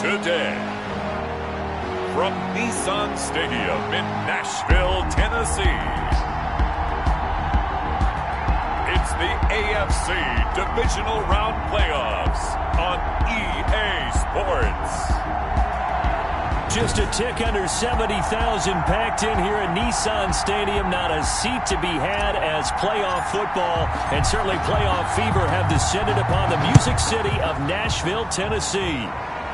today. From Nissan Stadium in Nashville, Tennessee, it's the AFC Divisional Round Playoffs on EA Sports. Just a tick under 70,000 packed in here at Nissan Stadium. Not a seat to be had as playoff football and certainly playoff fever have descended upon the Music City of Nashville, Tennessee.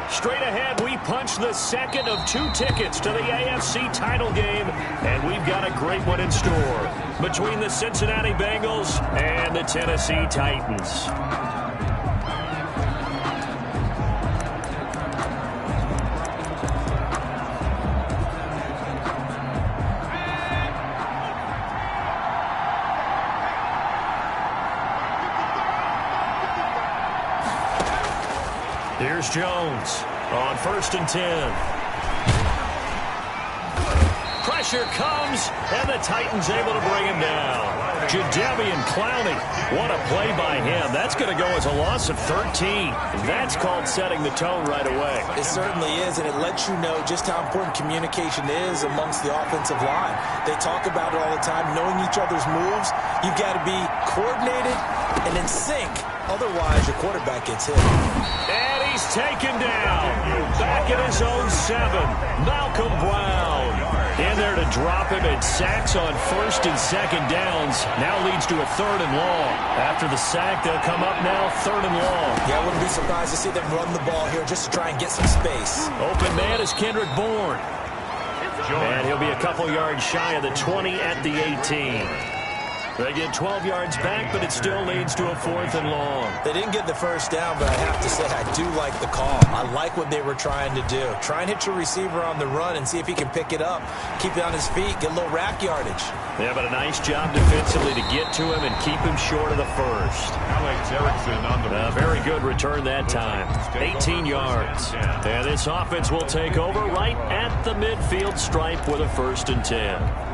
Straight ahead, we punch the second of 2 tickets to the AFC title game, and we've got a great one in store between the Cincinnati Bengals and the Tennessee Titans. Here's Jones on 1st and 10. Pressure comes, and the Titans able to bring him down. Jadeveon Clowney, what a play by him. That's going to go as a loss of 13. That's called setting the tone right away. It certainly is, and it lets you know just how important communication is amongst the offensive line. They talk about it all the time, knowing each other's moves. You've got to be coordinated and in sync. Otherwise, your quarterback gets hit. And he's taken down. Back at his own 7. Malcolm Brown in there to drop him, and sacks on 1st and 2nd downs. Now leads to a 3rd and long. After the sack, they'll come up now 3rd and long. Yeah, I wouldn't be surprised to see them run the ball here just to try and get some space. Open man is Kendrick Bourne. And he'll be a couple yards shy of the 20 at the 18. They get 12 yards back, but it still leads to a 4th and long. They didn't get the first down, but I have to say I do like the call. I like what they were trying to do. Try and hit your receiver on the run and see if he can pick it up. Keep it on his feet, get a little rack yardage. Yeah, but a nice job defensively to get to him and keep him short of the first. Alex Erickson on the very good return that time. 18 yards. And this offense will take over right at the midfield stripe with a 1st and 10.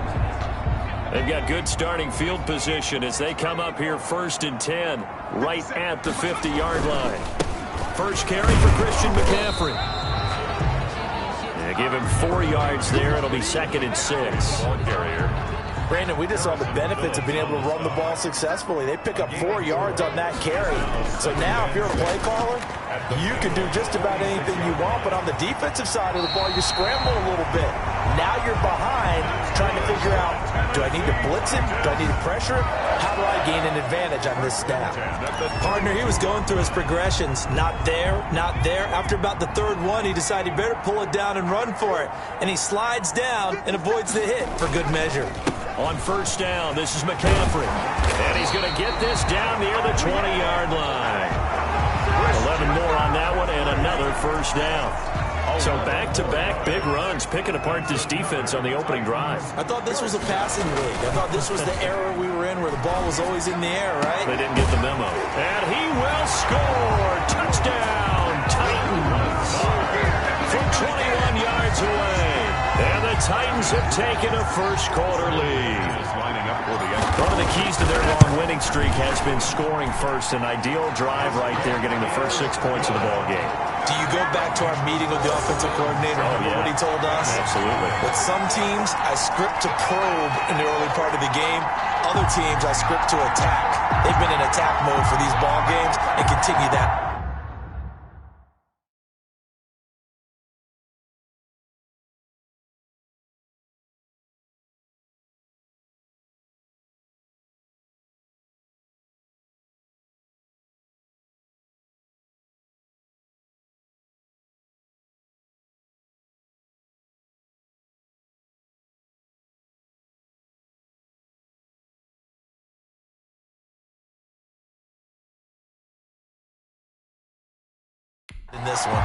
They've got good starting field position as they come up here 1st and 10 right at the 50-yard line. First carry for Christian McCaffrey. They give him 4 yards there. It'll be 2nd and 6. ball carrier. Brandon, we just saw the benefits of being able to run the ball successfully. They pick up 4 yards on that carry. So now if you're a play caller, you can do just about anything you want, but on the defensive side of the ball, you scramble a little bit. Now you're behind trying to figure out, do I need to blitz him? Do I need to pressure him? How do I gain an advantage on this snap? Partner, he was going through his progressions. Not there, not there. After about the 3rd one, he decided he better pull it down and run for it. And he slides down and avoids the hit for good measure. On 1st down, this is McCaffrey. And he's going to get this down near the 20-yard line. 11 more on that one and another 1st down. So back-to-back big runs, picking apart this defense on the opening drive. I thought this was a passing league. I thought this was the era we were in where the ball was always in the air, right? They didn't get the memo. And he will score. Touchdown, Titans. From 21 yards away. And the Titans have taken a first-quarter lead. One of the keys to their long winning streak has been scoring first. An ideal drive right there, getting the first 6 points of the ball game. Do you go back to our meeting with the offensive coordinator? Remember what he told us? Absolutely. With some teams, I script to probe in the early part of the game. Other teams, I script to attack. They've been in attack mode for these ball games and continue that. In this one.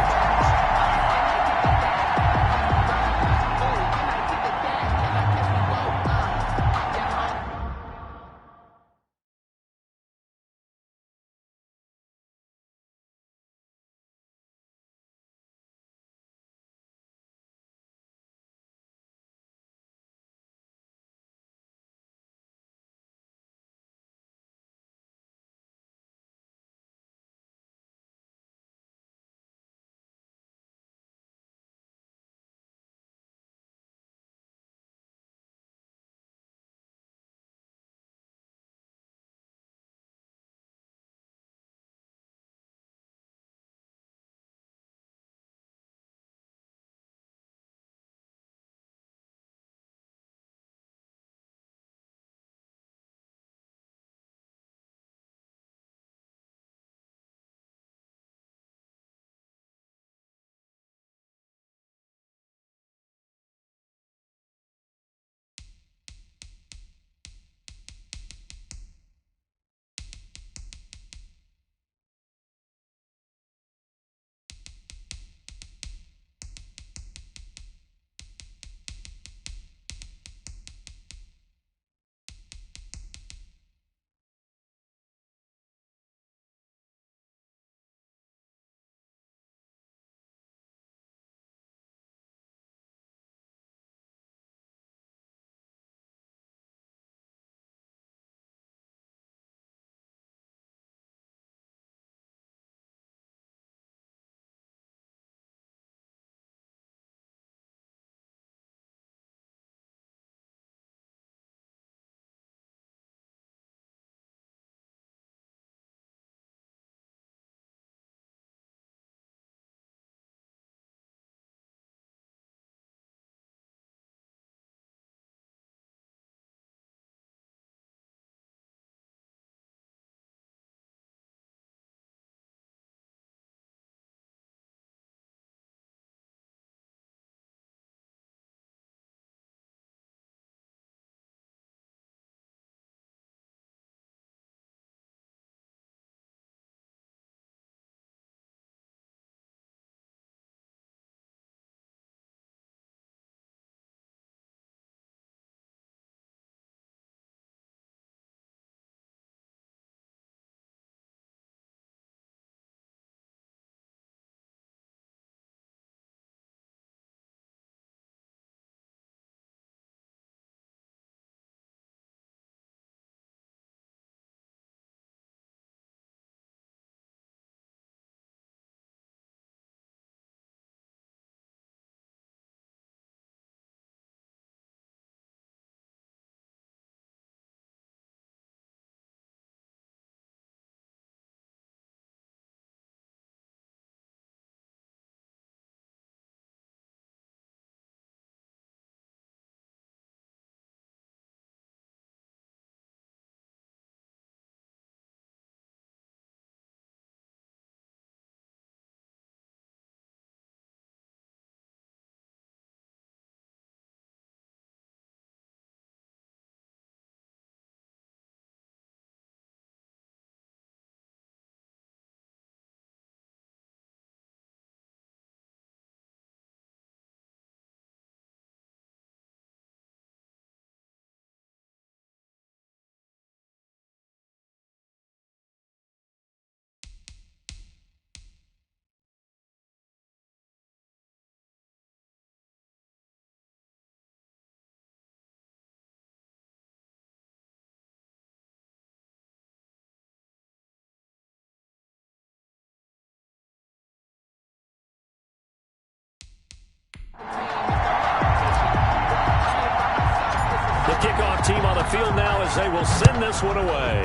field now as they will send this one away.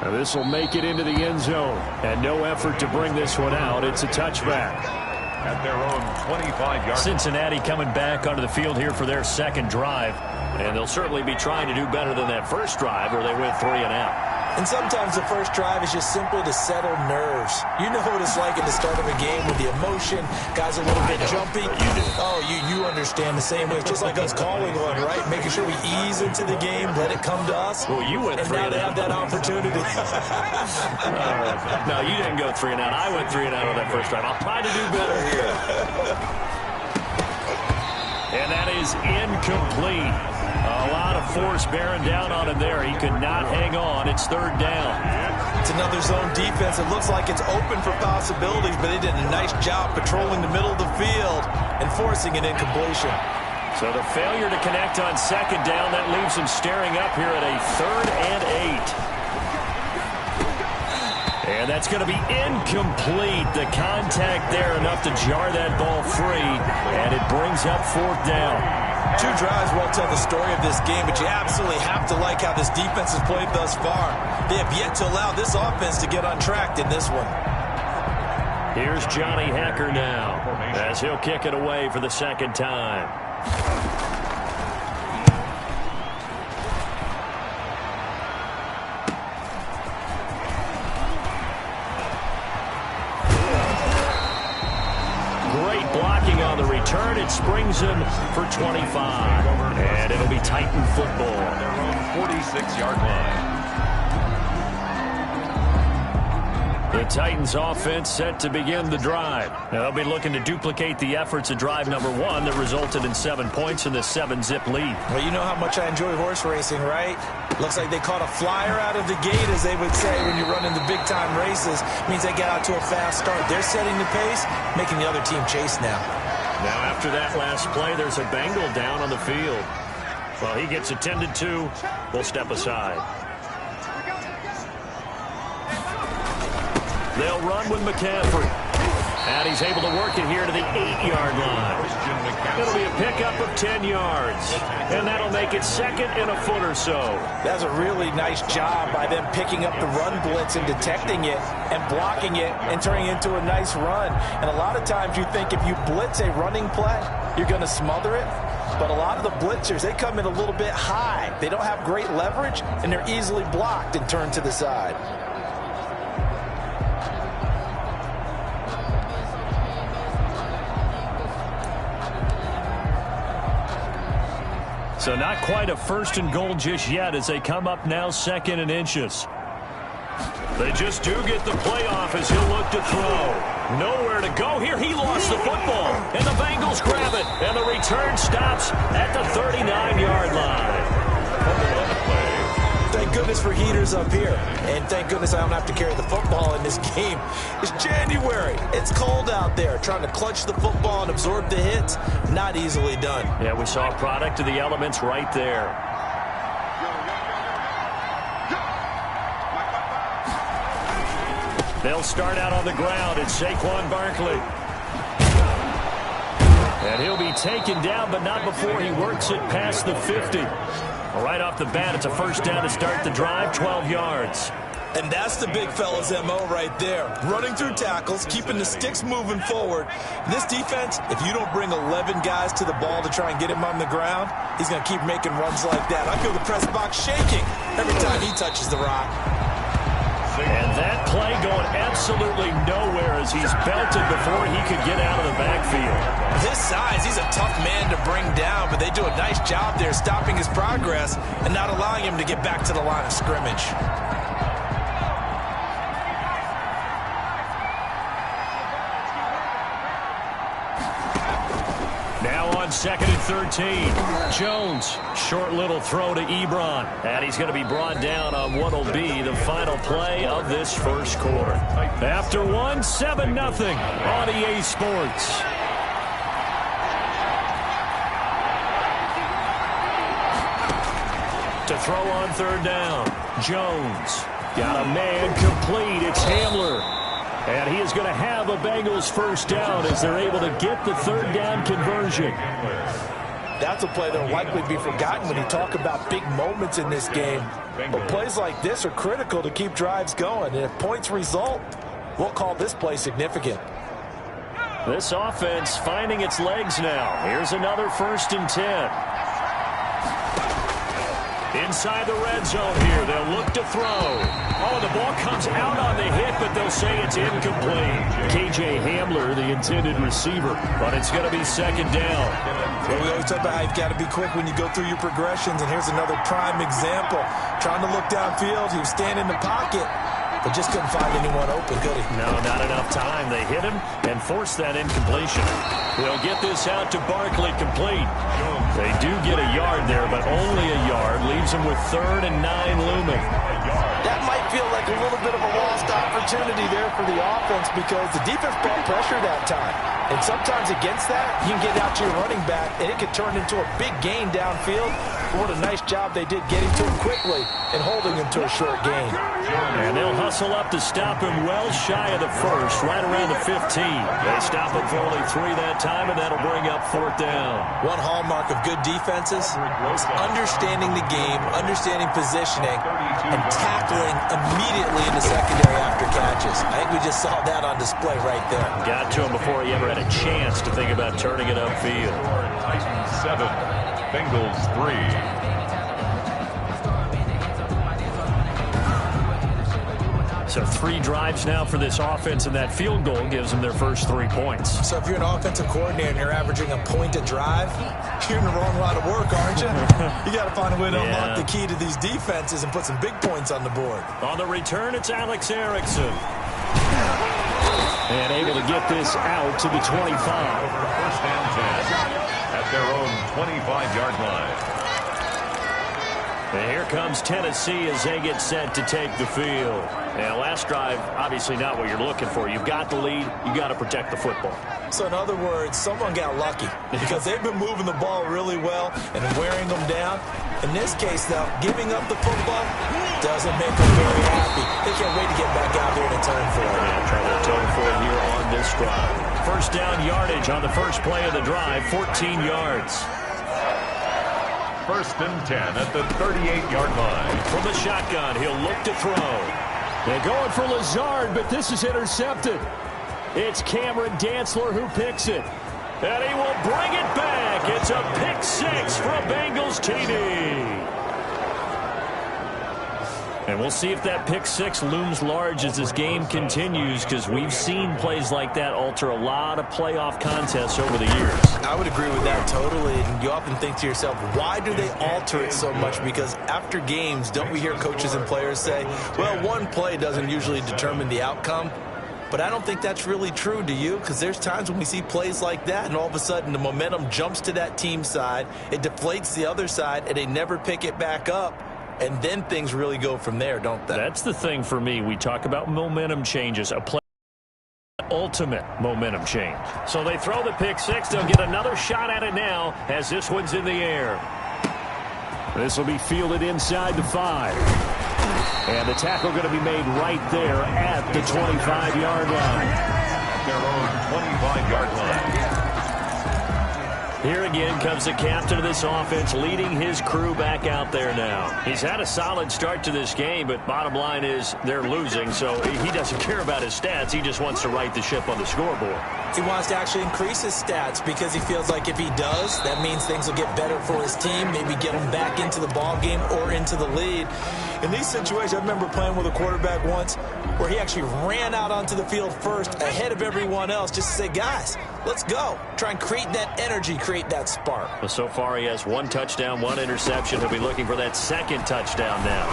Now this will make it into the end zone. And no effort to bring this one out. It's a touchback. At their own 25-yard. Cincinnati coming back onto the field here for their second drive. And they'll certainly be trying to do better than that first drive where they went 3 and out. And sometimes the first drive is just simply to settle nerves. You know what it's like at the start of a game with the emotion. Guys are a little bit jumpy. You do. Oh, you understand the same way. It's just like us calling one, right? Making sure we ease into the game, let it come to us. Well, you went and 3 now and they out. have that opportunity. No, you didn't go 3 and out. I went 3 and out on that first drive. I'll try to do better here. And that is incomplete. A lot of force bearing down on him there. He could not hang on. It's 3rd down. It's another zone defense. It looks like it's open for possibilities, but they did a nice job patrolling the middle of the field and forcing an incompletion. So the failure to connect on 2nd down, that leaves him staring up here at a 3rd and 8. And that's going to be incomplete. The contact there enough to jar that ball free, and it brings up 4th down. 2 drives won't tell the story of this game, but you absolutely have to like how this defense has played thus far. They have yet to allow this offense to get on track in this one. Here's Johnny Hacker now as he'll kick it away for the 2nd time. Great blocking on the return. It springs him for 25. And it'll be Titan football. Their own 46-yard line. The Titans offense set to begin the drive. Now they'll be looking to duplicate the efforts of drive number 1 that resulted in 7 points in the 7-zip lead. Well, you know how much I enjoy horse racing, right? Looks like they caught a flyer out of the gate, as they would say when you run in the big-time races. Means they get out to a fast start. They're setting the pace, making the other team chase now. Now after that last play, there's a Bengal down on the field. Well, he gets attended to. We'll step aside. They'll run with McCaffrey. And he's able to work it here to the 8-yard line. It'll be a pickup of 10 yards. And that'll make it 2nd and a foot or so. That's a really nice job by them picking up the run blitz and detecting it and blocking it and turning it into a nice run. And a lot of times you think if you blitz a running play, you're going to smother it. But a lot of the blitzers, they come in a little bit high. They don't have great leverage, and they're easily blocked and turned to the side. So not quite a 1st and goal just yet as they come up now 2nd and inches. They just do get the play off as he'll look to throw. Nowhere to go here. He lost the football. And the Bengals grab it. And the return stops at the 39-yard line. Thank goodness for heaters up here. And thank goodness I don't have to carry the football in this game. It's January. It's cold out there. Trying to clutch the football and absorb the hits, not easily done. Yeah, we saw a product of the elements right there. They'll start out on the ground. It's Saquon Barkley. And he'll be taken down, but not before he works it past the 50. Right off the bat, it's a 1st down to start the drive, 12 yards. And that's the big fella's MO right there. Running through tackles, keeping the sticks moving forward. This defense, if you don't bring 11 guys to the ball to try and get him on the ground, he's going to keep making runs like that. I feel the press box shaking every time he touches the rock. And that play going absolutely nowhere as he's belted before he could get out of the backfield. His size, he's a tough man to bring down, but they do a nice job there stopping his progress and not allowing him to get back to the line of scrimmage. Now on 2nd and 13. Jones, short little throw to Ebron. And he's going to be brought down on what will be the final play of this first quarter. After 1, 7-0 on EA Sports. To throw on 3rd down. Jones got a man complete. It's Hamler. And he is going to have a Bengals 1st down as they're able to get the 3rd down conversion. That's a play that will likely be forgotten when you talk about big moments in this game. But plays like this are critical to keep drives going. And if points result, we'll call this play significant. This offense finding its legs now. Here's another 1st and 10. Inside the red zone here. They'll look to throw. Oh, the ball comes out on the hit, but they'll say it's incomplete. K.J. Hamler, the intended receiver, but it's going to be 2nd down. Well, we always talk about how you've got to be quick when you go through your progressions, and here's another prime example. Trying to look downfield, he was standing in the pocket, but just couldn't find anyone open, could he? No, not enough time. They hit him and forced that incompletion. They'll get this out to Barkley complete. They do get a yard there, but only a yard. Leaves them with 3rd and 9 looming. That might feel like a little bit of a lost opportunity there for the offense because the defense brought pressure that time. And sometimes against that, you can get out to your running back, and it could turn into a big gain downfield. What a nice job they did getting to him quickly and holding him to a short gain. And they'll hustle up to stop him well shy of the 1st, right around the 15. They stop him for only 3 that time, and that'll bring up 4th down. One hallmark of good defenses is understanding the game, understanding positioning, and tackling immediately in the secondary after catches. I think we just saw that on display right there. Got to him before he ever had a chance to think about turning it upfield. Titans 7, Bengals 3. So 3 drives now for this offense, and that field goal gives them their first 3 points. So if you're an offensive coordinator and you're averaging a point a drive, you're in the wrong line of work, aren't you? You got to find a way to unlock the key to these defenses and put some big points on the board. On the return, it's Alex Erickson. And able to get this out to the 25. 1st and 10 at their own 25-yard line. And here comes Tennessee as they get set to take the field. Now, last drive, obviously not what you're looking for. You've got the lead. You got to protect the football. So, in other words, someone got lucky because they've been moving the ball really well and wearing them down. In this case, though, giving up the football doesn't make them very happy. They can't wait to get back out there and atone for it. Yeah, trying to atone for it here on this drive. 1st down yardage on the first play of the drive, 14 yards. 1st and 10 at the 38-yard line. From the shotgun, he'll look to throw. They're going for Lazard, but this is intercepted. It's Cameron Dantzler who picks it. And he will bring it back. It's a pick 6 for a Bengals TD. And we'll see if that pick 6 looms large as this game continues, because we've seen plays like that alter a lot of playoff contests over the years. I would agree with that totally. And you often think to yourself, why do they alter it so much? Because after games, don't we hear coaches and players say, well, one play doesn't usually determine the outcome? But I don't think that's really true, do you? Because there's times when we see plays like that, and all of a sudden the momentum jumps to that team side, it deflates the other side, and they never pick it back up. And then things really go from there, don't they? That's the thing for me. We talk about momentum changes. A play ultimate momentum change. So they throw the pick 6. They'll get another shot at it now as this one's in the air. This will be fielded inside the 5. And the tackle going to be made right there at the 25-yard line. Their own 25-yard line. Here again comes the captain of this offense, leading his crew back out there now. He's had a solid start to this game, but bottom line is they're losing, so he doesn't care about his stats. He just wants to right the ship on the scoreboard. He wants to actually increase his stats because he feels like if he does, that means things will get better for his team, maybe get him back into the ball game or into the lead. In these situations, I remember playing with a quarterback once where he actually ran out onto the field first ahead of everyone else just to say, guys, let's go. Try and create that energy, create that spark. Well, so far he has 1 touchdown, 1 interception. He'll be looking for that 2nd touchdown now.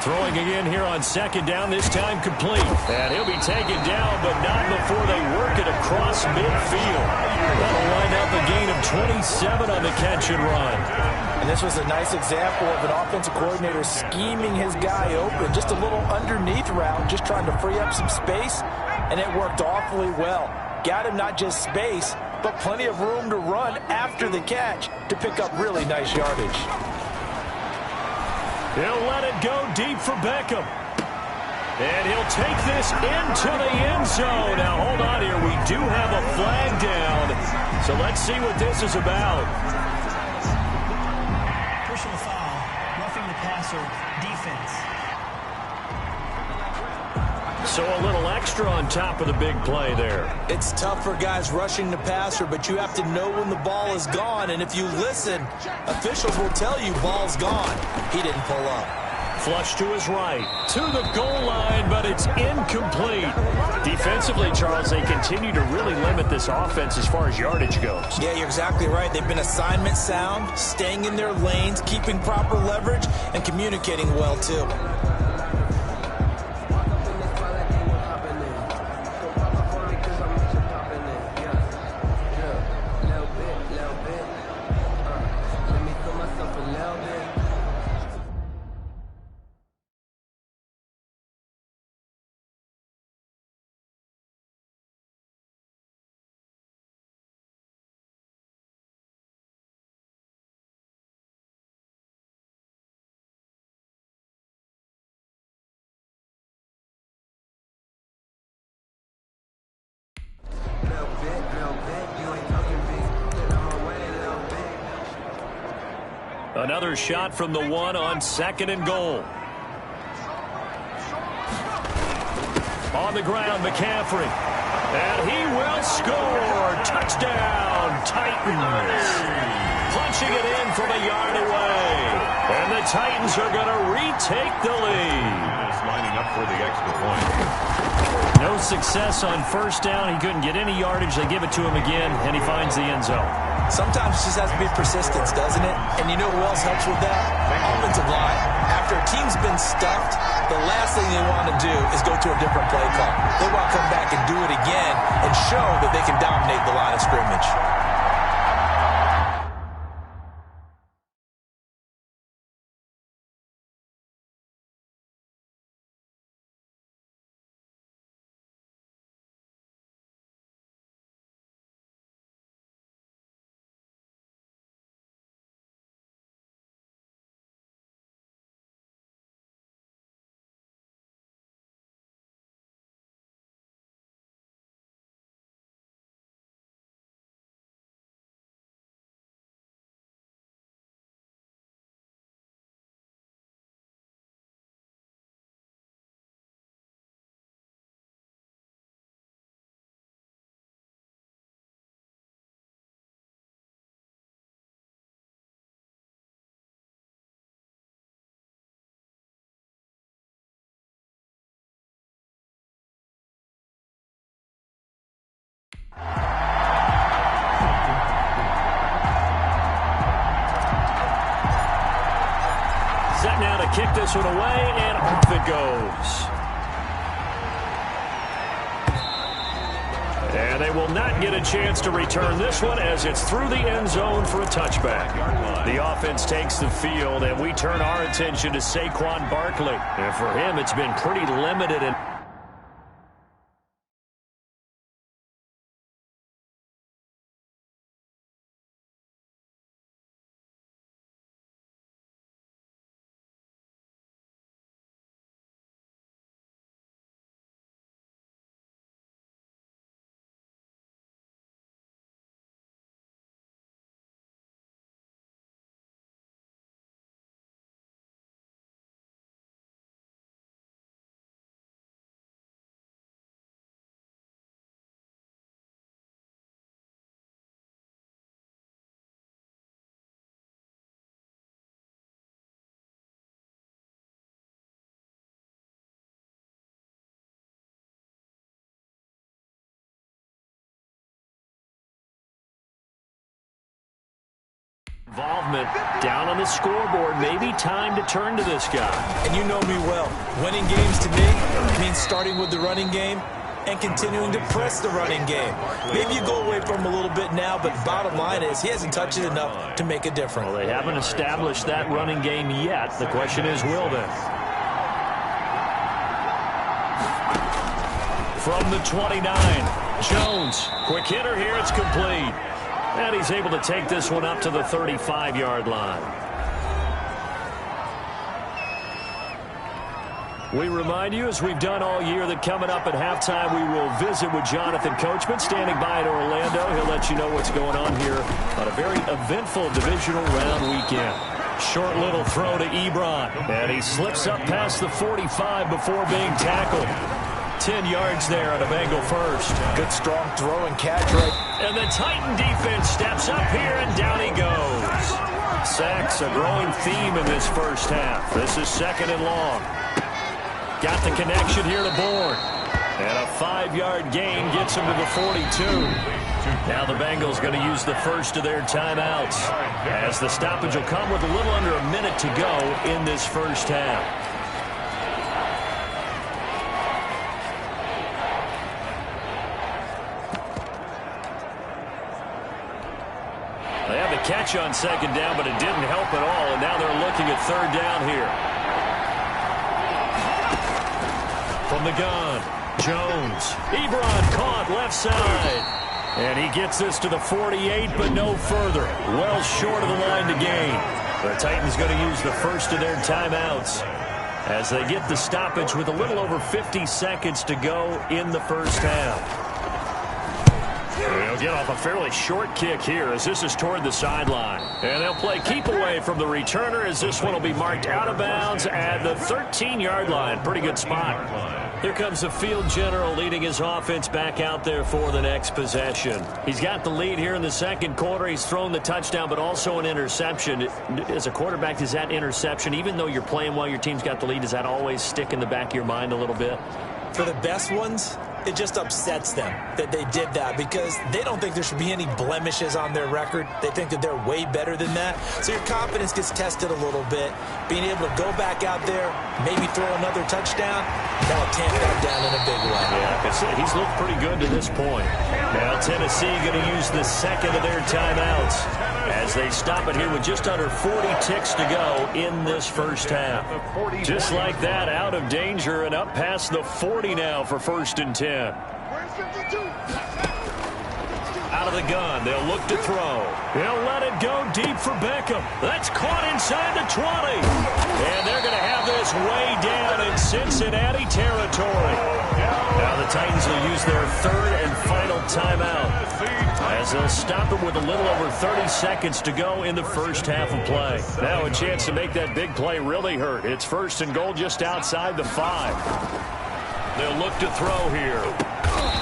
Throwing again here on 2nd down, this time complete. And he'll be taken down, but not before they work it across midfield. That'll line up a gain of 27 on the catch and run. And this was a nice example of an offensive coordinator scheming his guy open. Just a little underneath route, just trying to free up some space, and it worked awfully well. Got him not just space, but plenty of room to run after the catch to pick up really nice yardage. He'll let it go deep for Beckham. And he'll take this into the end zone. Now, hold on here. We do have a flag down. So let's see what this is about. Personal foul, roughing the passer, defense. So a little extra on top of the big play there. It's tough for guys rushing the passer, but you have to know when the ball is gone. And if you listen, officials will tell you ball's gone. He didn't pull up. Flush to his right, to the goal line, but it's incomplete. Defensively, Charles, they continue to really limit this offense as far as yardage goes. Yeah, you're exactly right. They've been assignment sound, staying in their lanes, keeping proper leverage, and communicating well, too. Another shot from the one on 2nd and goal. On the ground, McCaffrey. And he will score. Touchdown, Titans. Punching it in from a yard away. And the Titans are going to retake the lead. Lining up for the extra point. No success on 1st down. He couldn't get any yardage. They give it to him again, and he finds the end zone. Sometimes it just has to be persistence, doesn't it? And you know who else helps with that? Offensive line. After a team's been stuffed, the last thing they want to do is go to a different play call. They want to come back and do it again and show that they can dominate the line of scrimmage. Set now to kick this one away, and off it goes. And they will not get a chance to return this one as it's through the end zone for a touchback. The offense takes the field, and we turn our attention to Saquon Barkley. And for him, it's been pretty limited in involvement down on the scoreboard. Maybe time to turn to this guy. And you know me well. Winning games to me means starting with the running game and continuing to press the running game. Maybe you go away from him a little bit now, but bottom line is he hasn't touched it enough to make a difference. Well, they haven't established that running game yet. The question is, will they? From the 29, Jones. Quick hitter here. It's complete. And he's able to take this one up to the 35-yard line. We remind you, as we've done all year, that coming up at halftime, we will visit with Jonathan Coachman, standing by in Orlando. He'll let you know what's going on here on a very eventful divisional round weekend. Short little throw to Ebron, and he slips up past the 45 before being tackled. 10 yards there on a Bengal first. Good strong throw and catch right. And the Titan defense steps up here, and down he goes. Sacks a growing theme in this first half. This is 2nd and long. Got the connection here to Bourne. And a 5-yard gain gets him to the 42. Now the Bengals going to use the first of their timeouts, as the stoppage will come with a little under a minute to go in this first half. They have the catch on 2nd down, but it didn't help at all, and now they're looking at 3rd down here. From the gun, Jones. Ebron caught left side. And he gets this to the 48, but no further. Well short of the line to gain. The Titans going to use the first of their timeouts as they get the stoppage with a little over 50 seconds to go in the first half. They'll get off a fairly short kick here as this is toward the sideline. And they'll play keep away from the returner as this one will be marked out of bounds at the 13-yard line. Pretty good spot. Here comes the field general leading his offense back out there for the next possession. He's got the lead here in the 2nd quarter. He's thrown the touchdown, but also an interception. As a quarterback, does that interception, even though you're playing while your team's got the lead, does that always stick in the back of your mind a little bit? For the best ones, it just upsets them that they did that because they don't think there should be any blemishes on their record. They think that they're way better than that. So your confidence gets tested a little bit. Being able to go back out there, maybe throw another touchdown, that'll tamp that down in a big way. Yeah, because he's looked pretty good to this point. Now Tennessee going to use the 2nd of their timeouts as they stop it here with just under 40 ticks to go in this first half. Just like that, out of danger and up past the 40 now for 1st and 10. Out of the gun, they'll look to throw. He'll let it go deep for Beckham. That's caught inside the 20. And they're going to have this way down in Cincinnati territory. Now the Titans will use their 3rd and final timeout as they'll stop it with a little over 30 seconds to go in the first half of play. Now a chance to make that big play really hurt. It's 1st and goal just outside the 5. They'll look to throw here.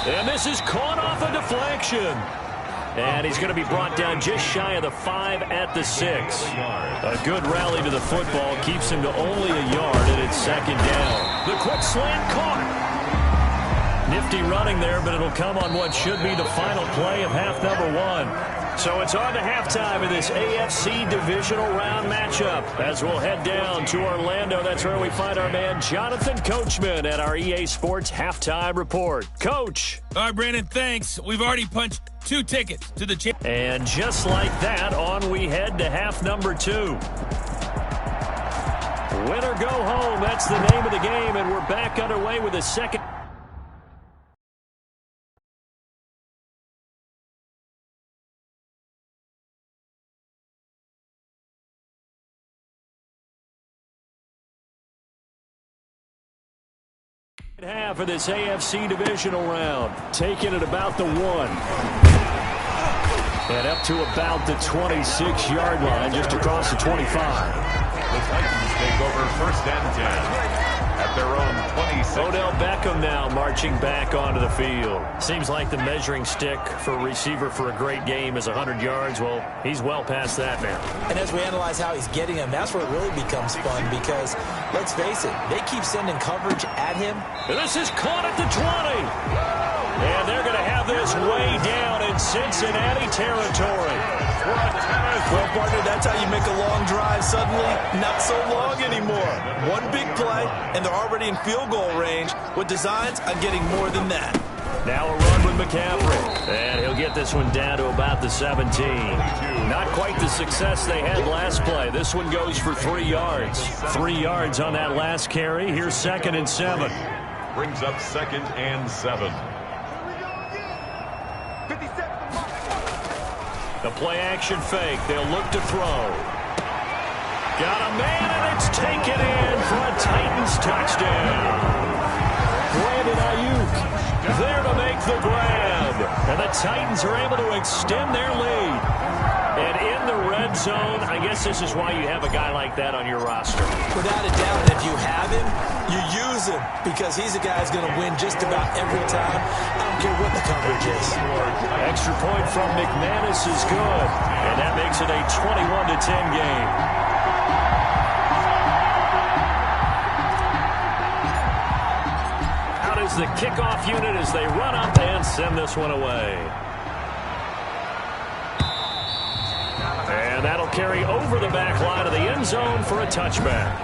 And this is caught off a deflection. And he's going to be brought down just shy of the 5 at the 6. A good rally to the football keeps him to only a yard, and it's 2nd down. The quick slant caught. Nifty running there, but it'll come on what should be the final play of half number 1. So it's on to halftime in this AFC divisional round matchup as we'll head down to Orlando. That's where we find our man Jonathan Coachman at our EA Sports Halftime Report. Coach. All right, Brandon, thanks. We've already punched 2 tickets to the championship. And just like that, on we head to half number 2. Win or go home, that's the name of the game, and we're back underway with the second. Half of this AFC divisional round, taking it about the 1. And up to about the 26-yard line, just across the 25. The Titans take over 1st and 10 at their own 26. Odell Beckham now marching back onto the field. Seems like the measuring stick for a receiver for a great game is 100 yards. Well, he's well past that now. And as we analyze how he's getting them, that's where it really becomes fun because, let's face it, they keep sending coverage at him. And this is caught at the 20. And they're going to have this way down in Cincinnati territory. Well, partner, that's how you make a long drive suddenly not so long anymore. One big play, and they're already in field goal range with designs on getting more than that. Now a run with McCaffrey. And he'll get this one down to about the 17. Not quite the success they had last play. This one goes for 3 yards. 3 yards on that last carry. Here's 2nd and 7. Brings up 2nd and 7. The play action fake. They'll look to throw. Got a man, and it's taken in for a Titans touchdown. Brandon Ayuk there to make the grab. And the Titans are able to extend their lead. And in the red zone, I guess this is why you have a guy like that on your roster. Without a doubt, if you have him, you use him because he's a guy who's going to win just about every time. I don't care what the coverage is. Extra point from McManus is good. And that makes it a 21-10 game. Out is the kickoff unit as they run up and send this one away. And that'll carry over the back line of the end zone for a touchback.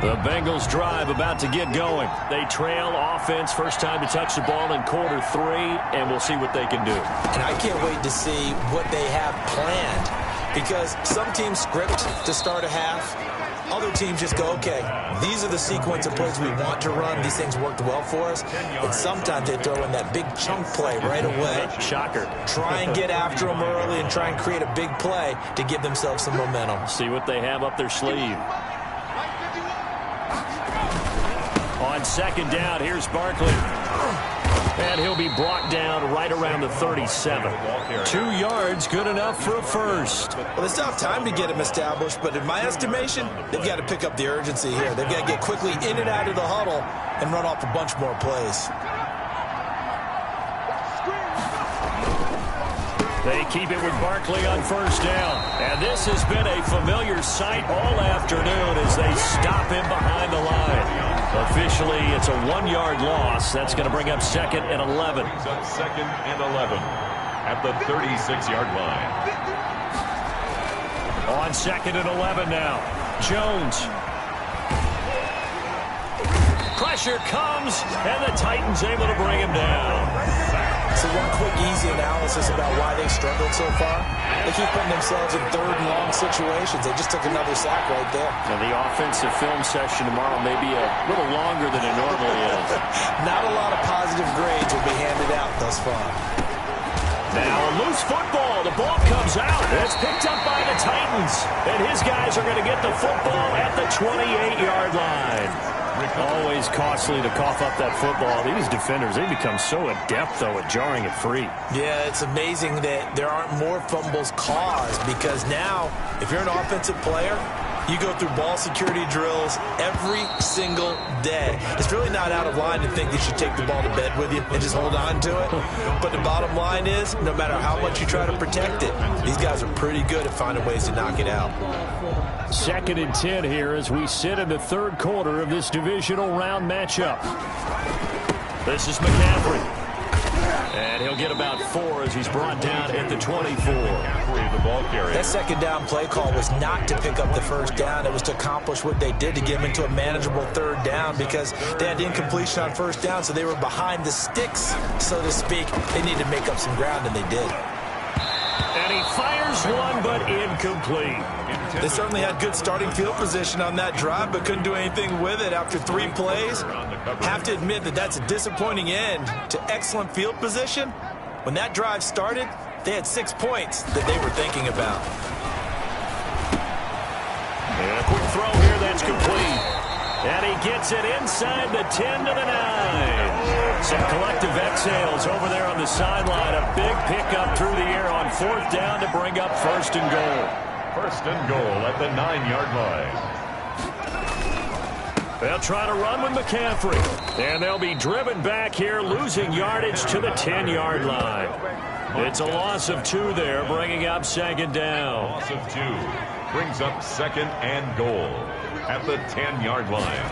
The Bengals drive about to get going. They trail offense, first time to touch the ball in quarter 3, and we'll see what they can do. And I can't wait to see what they have planned because some teams script to start a half. Other teams just go, okay, these are the sequence of plays we want to run. These things worked well for us. And sometimes they throw in that big chunk play right away. Shocker. Try and get after them early and try and create a big play to give themselves some momentum. See what they have up their sleeve. On second down, here's Barkley. And he'll be brought down right around the 37. 2 yards, good enough for a first. Well, they still have time to get him established, but in my estimation, they've got to pick up the urgency here. They've got to get quickly in and out of the huddle and run off a bunch more plays. They keep it with Barkley on first down. And this has been a familiar sight all afternoon as they stop him behind the line. Officially, it's a 1-yard loss. That's going to bring up second and 11. Brings up second and 11 at the 36-yard line. On second and 11 now. Jones. Pressure comes, and the Titans able to bring him down. So one quick, easy analysis about why they struggled so far. They keep putting themselves in third and long situations. They just took another sack right there. And the offensive film session tomorrow may be a little longer than it normally is. Not a lot of positive grades will be handed out thus far. Now a loose football. The ball comes out. It's picked up by the Titans. And his guys are going to get the football at the 28-yard line. Always costly to cough up that football. These defenders, they become so adept, though, at jarring it free. Yeah, it's amazing that there aren't more fumbles caused because now, if you're an offensive player, you go through ball security drills every single day. It's really not out of line to think that you take the ball to bed with you and just hold on to it. But the bottom line is, no matter how much you try to protect it, these guys are pretty good at finding ways to knock it out. Second and 10 here as we sit in the third quarter of this divisional round matchup. This is McCaffrey. And he'll get about 4 as he's brought down at the 24. The ball carrier. That second down play call was not to pick up the first down. It was to accomplish what they did to get him into a manageable third down because they had incompletion on first down, so they were behind the sticks, so to speak. They needed to make up some ground, and they did. And he fires one, but incomplete. They certainly had good starting field position on that drive, but couldn't do anything with it after 3 plays. Have to admit that that's a disappointing end to excellent field position. When that drive started, they had 6 points that they were thinking about. And a quick throw here that's complete. And he gets it inside the 10 to the 9. Some collective exhales over there on the sideline. A big pickup through the air on fourth down to bring up first and goal. First and goal at the 9-yard line. They'll try to run with McCaffrey. And they'll be driven back here, losing yardage to the 10-yard line. It's a loss of 2 there, bringing up second down. Loss of 2 brings up second and goal at the 10-yard line.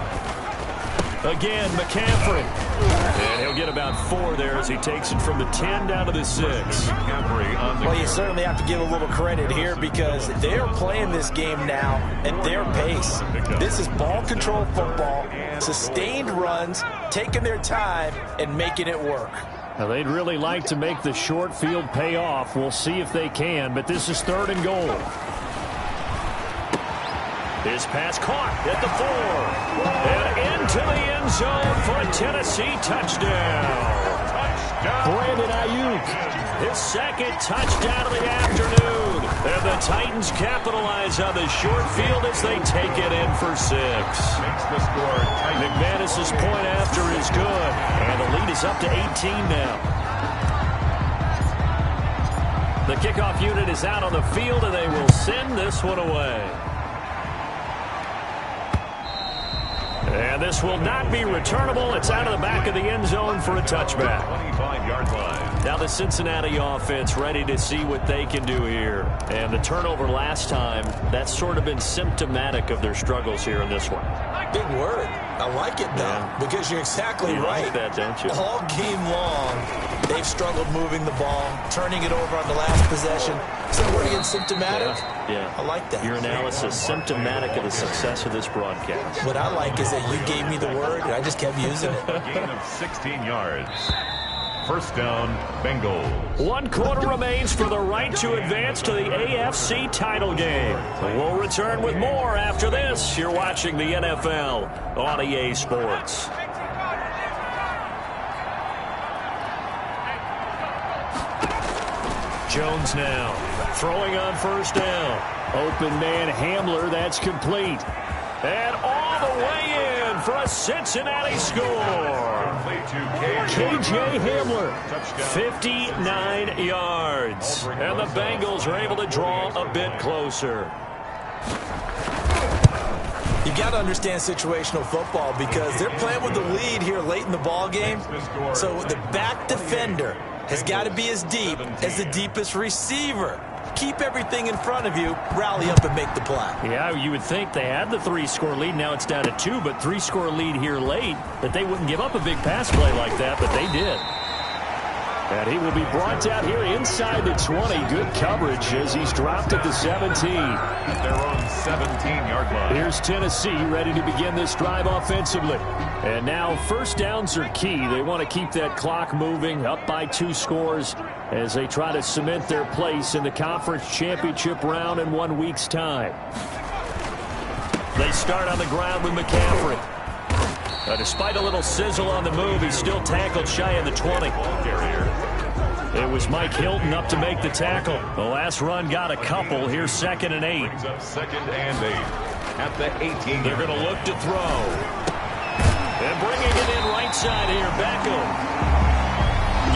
Again, McCaffrey. And he'll get about 4 there as he takes it from the 10 down to the 6. Well, you certainly have to give a little credit here because they're playing this game now at their pace. This is ball control football, sustained runs, taking their time, and making it work. Now, they'd really like to make the short field pay off. We'll see if they can, but this is third and goal. His pass caught at the 4. And into the end zone for a Tennessee touchdown. Brandon Ayuk, his second touchdown of the afternoon. And the Titans capitalize on the short field as they take it in for 6. Makes the score tight. McManus's point after is good. And the lead is up to 18 now. The kickoff unit is out on the field, and they will send this one away. And this will not be returnable. It's out of the back of the end zone for a touchback. 25-yard line. Now the Cincinnati offense ready to see what they can do here. And the turnover last time, that's sort of been symptomatic of their struggles here in this one. Big word. I like it, though, because you're exactly right. Like that, don't you? All game long, they've struggled moving the ball, turning it over on the last possession. So we're again symptomatic? Yeah. I like that. Your analysis symptomatic of the success of this broadcast. What I like is that you gave me the word, and I just kept using it. A gain of 16 yards. First down, Bengals. 1 quarter remains for the right to advance to the AFC title game. We'll return with more after this. You're watching the NFL on EA Sports. Jones now throwing on first down. Open man Hamler, that's complete. And all the way in for a Cincinnati score. K.J. Hamler, 59 yards. And the Bengals are able to draw a bit closer. You got to understand situational football because they're playing with the lead here late in the ball game. So the back defender has got to be as deep as the deepest receiver. Keep everything in front of you, rally up and make the play. Yeah, you would think they had the 3-score lead. Now it's down to 2, but 3-score lead here late, that they wouldn't give up a big pass play like that, but they did. And he will be brought down here inside the 20. Good coverage as he's dropped at the 17. At their own 17-yard line. Here's Tennessee ready to begin this drive offensively. And now first downs are key. They want to keep that clock moving, up by 2 scores as they try to cement their place in the conference championship round in 1 week's time. They start on the ground with McCaffrey. Despite a little sizzle on the move, he's still tackled shy of the 20. It was Mike Hilton up to make the tackle. The last run got a couple. Here's 2nd and 8. Brings up 2nd and 8 at the 18. They're going to look to throw. And bringing it in right side here, Beckham.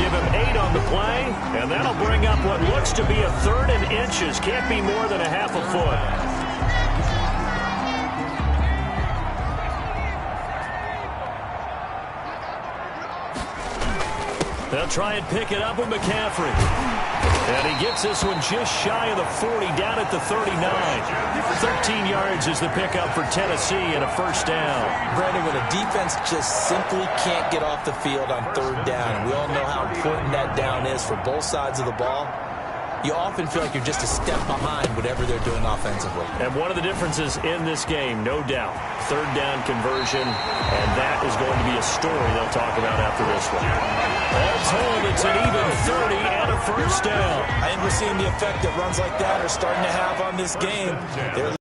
Give him 8 on the play, and that'll bring up what looks to be a 3rd and inches. Can't be more than a half a foot. They'll try and pick it up with McCaffrey. And he gets this one just shy of the 40, down at the 39. 13 yards is the pickup for Tennessee and a first down. Brandon, when a defense just simply can't get off the field on 3rd down, we all know how important that down is for both sides of the ball. You often feel like you're just a step behind whatever they're doing offensively. And one of the differences in this game, no doubt, 3rd down conversion, and that is going to be a story they'll talk about after this one. All told, it's an even 30 and a first down. I think we're seeing the effect that runs like that are starting to have on this game. They're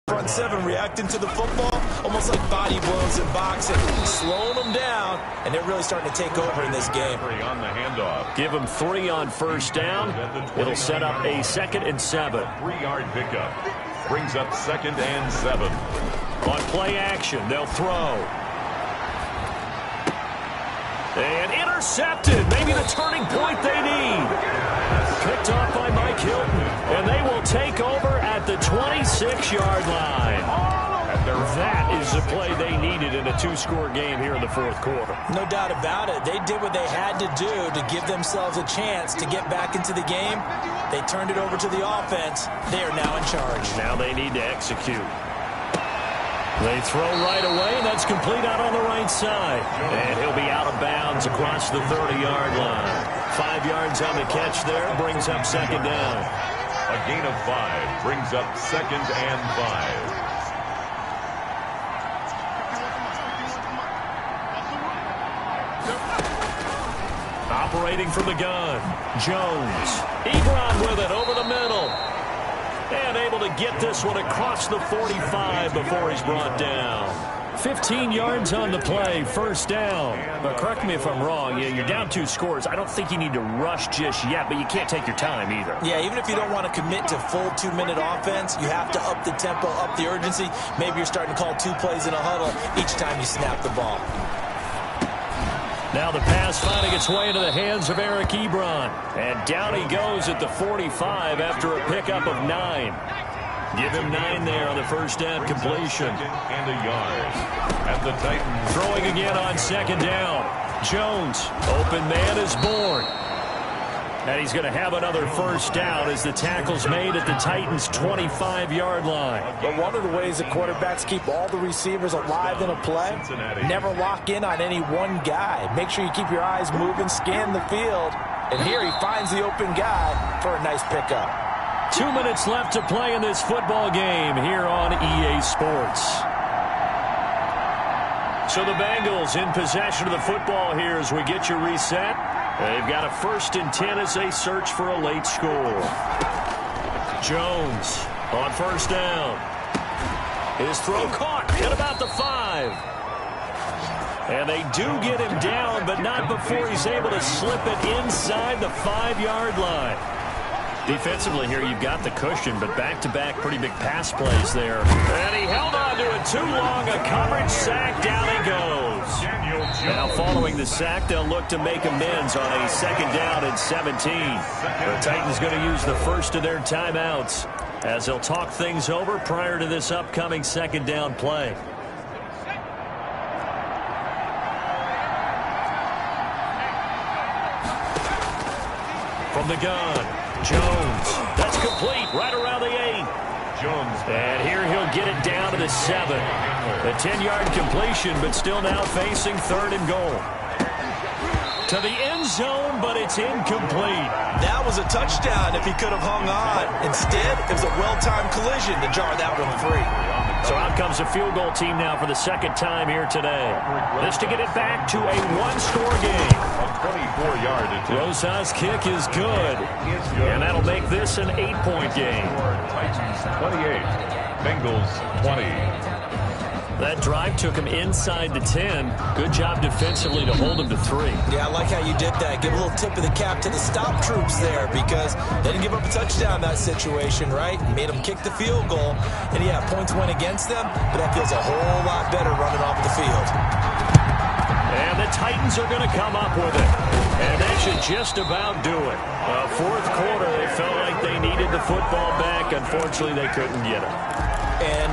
front 7 reacting to the football, almost like body blows in boxing, slowing them down, and they're really starting to take over in this game. On the handoff. Give them 3 on first down. It'll set up a 2nd and 7. 3-yard pickup. Brings up 2nd and 7. On play action, they'll throw. And intercepted. Maybe the turning point they need. Picked off by Mike Hilton. And they will take over at the 26-yard line. That is the play they needed in a 2-score game here in the 4th quarter. No doubt about it. They did what they had to do to give themselves a chance to get back into the game. They turned it over to the offense. They are now in charge. Now they need to execute. They throw right away, and that's complete out on the right side. And he'll be out of bounds across the 30-yard line. 5 yards on the catch there, brings up 2nd down. A gain of 5 brings up 2nd and 5. Operating from the gun, Jones. Ebron with it over the middle. And able to get this one across the 45 before he's brought down. 15 yards on the play, first down. But correct me if I'm wrong. Yeah, you're down 2 scores. I don't think you need to rush just yet, but you can't take your time either. Yeah, even if you don't want to commit to full 2-minute offense, you have to up the tempo, up the urgency. Maybe you're starting to call 2 plays in a huddle each time you snap the ball. Now the pass finding its way into the hands of Eric Ebron. And down he goes at the 45 after a pickup of 9. Give him 9 there on the first down completion. And a yard. At the Titans. Throwing again on second down. Jones, open man is born. And he's going to have another first down as the tackle's made at the Titans' 25-yard line. But one of the ways that quarterbacks keep all the receivers alive in a play, never lock in on any one guy. Make sure you keep your eyes moving, scan the field. And here he finds the open guy for a nice pickup. 2 minutes left to play in this football game here on EA Sports. So the Bengals in possession of the football here as we get you reset. They've got a 1st and 10 as they search for a late score. Jones on first down. His throw caught at about the 5. And they do get him down, but not before he's able to slip it inside the 5-yard line. Defensively here, you've got the cushion, but back-to-back pretty big pass plays there. And he held on to it too long. A coverage sack. Down he goes. Now following the sack, they'll look to make amends on a 2nd down and 17. The Titans going to use the first of their timeouts as they'll talk things over prior to this upcoming 2nd down play. From the gun, Jones. That's complete right around the 8. Jones. And here he'll get it down to the 7. A 10-yard completion, but still now facing 3rd and goal. To the end zone, but it's incomplete. That was a touchdown if he could have hung on. Instead, it was a well-timed collision to jar that one free. So out comes a field goal team now for the 2nd time here today. This to get it back to a 1-score game. A 24-yard attempt. Rosas' kick is good. And that'll make this an 8-point game. Titans 28. Bengals 20. That drive took him inside the 10. Good job defensively to hold him to 3. Yeah, I like how you did that. Give a little tip of the cap to the stop troops there because they didn't give up a touchdown in that situation, right? Made them kick the field goal. And, yeah, points went against them, but that feels a whole lot better running off the field. And the Titans are going to come up with it. And that should just about do it. 4th quarter, they felt like they needed the football back. Unfortunately, they couldn't get it. And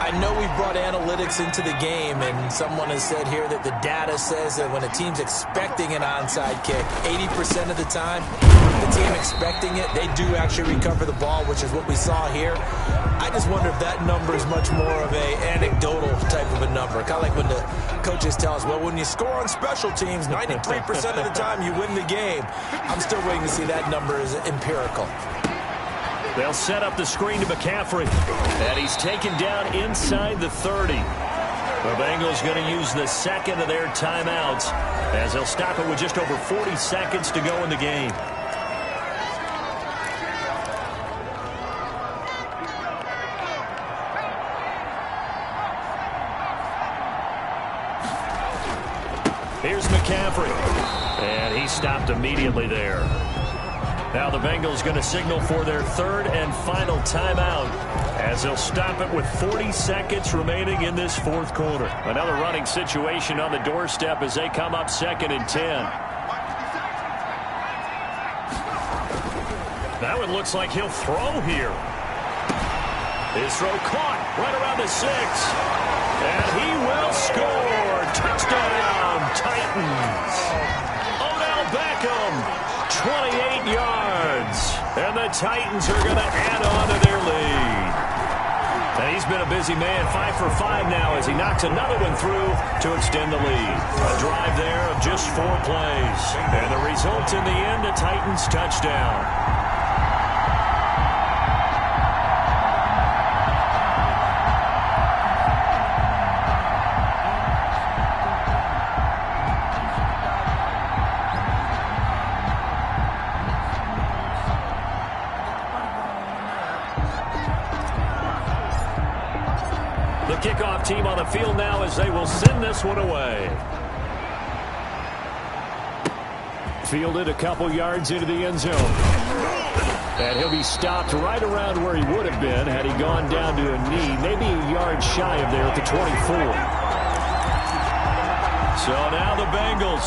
I know we've brought analytics into the game, and someone has said here that the data says that when a team's expecting an onside kick, 80% of the time, the team expecting it, they do actually recover the ball, which is what we saw here. I just wonder if that number is much more of a anecdotal type of a number. Kind of like when the coaches tell us, well, when you score on special teams, 93% of the time you win the game. I'm still waiting to see that number is empirical. They'll set up the screen to McCaffrey. And he's taken down inside the 30. The Bengals going to use the 2nd of their timeouts as they'll stop it with just over 40 seconds to go in the game. Here's McCaffrey. And he stopped immediately there. Now the Bengals going to signal for their 3rd and final timeout as they'll stop it with 40 seconds remaining in this 4th quarter. Another running situation on the doorstep as they come up 2nd and 10. That one looks like he'll throw here. His throw caught right around the 6. And he will score. Touchdown, Titans. Odell Beckham. 28 yards. And the Titans are going to add on to their lead. And he's been a busy man, 5 for 5 now as he knocks another one through to extend the lead. A drive there of just 4 plays. And the result in the end, a Titans touchdown. kickoff team on the field now as they will send this one away. Fielded a couple yards into the end zone. And he'll be stopped right around where he would have been had he gone down to a knee, maybe a yard shy of there at the 24. So now the Bengals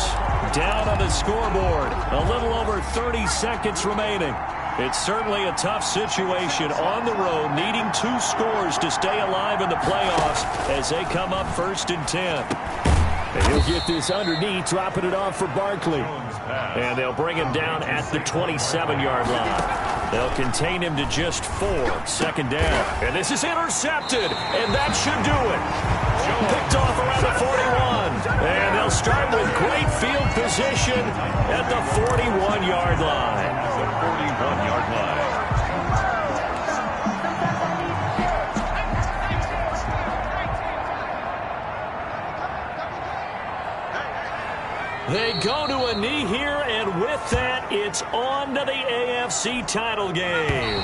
down on the scoreboard. A little over 30 seconds remaining. It's certainly a tough situation on the road, needing 2 scores to stay alive in the playoffs as they come up 1st and 10. And he'll get this underneath, dropping it off for Barkley. And they'll bring him down at the 27-yard line. They'll contain him to just 4, 2nd down. And this is intercepted, and that should do it. Picked off around the 41. And they'll start with great field position at the 41-yard line. The 41-yard line. They go to a knee here, and with that, it's on to the AFC title game.